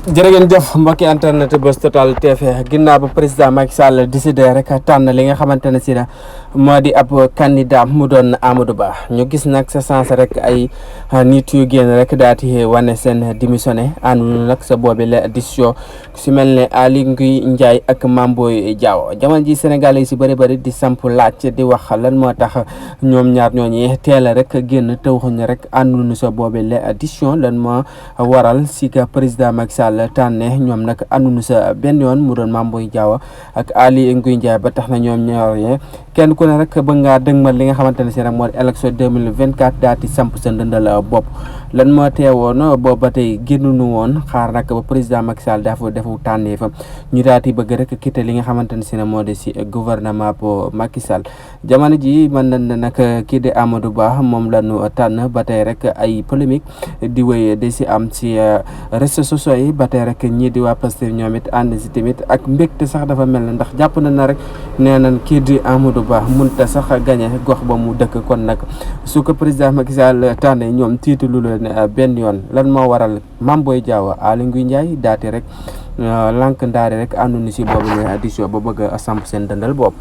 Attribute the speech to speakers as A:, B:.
A: jërë ngeen jëf mbokki internet Buzz Total TV ginnaaw ba président Macky Sall décidé rek tànn li nga xamante ne si na moo di ab candidat mu doon Amadou Ba ñu gis nag sa sens rek ay nit yu génn rek daal di wane seen démissionné ànduñu nag sa boobi la décision si mel ne Aly Ngouille Ndiaye ak Mame Boye Diao jamono ji Sénégal yi si bëri di samp laaj di wax lan moo tax ñoom ñaar ñooñi teel a rek génn te waxuñu rek ànduñu sa boobi la décision lan moo waral si ka président Macky Sall tànne ñoom nag ànduñu sa benn yoon mu doon Mame Boye Diao ak Aly Ngouille Ndiaye ba tax na ñoom ñaar kenn ku ne rek bëgg ngaa dëgmal li nga xamante ne si nag moo di élection 2024 daal di samp sa ndëndal bopp lan moo teewoon boobu ba tey génnuñu woon xaar nag ba président Macky Sall defu tànnee fa ñu daal di bëgg rek quitter li nga xamante ne si nag moo di si gouvernement bu Macky Sall jamono ji mën nañ ne nag kii di Amadou Ba moom la ñu tànn ba tey rek ay polémique di wéy di si am si réseaux sociaux yi ba tey rek ñii di waa Pastef ñoom it ànd si tamit ak mbégte sax dafa mel ne ndax jàpp na rek nee nañ kii di Amadou Ba mënta sax gagné gox ba mu dëkk kon nag su ko président Macky Sall tànnee ñoom tiitalu leen benn yoon lan moo waral Mame Boye Diao Aly Ngouille Ndiaye daati rek lank ndaari rek ànduñu si boobu ne addition ba bëgg a samp seen dëndal bopp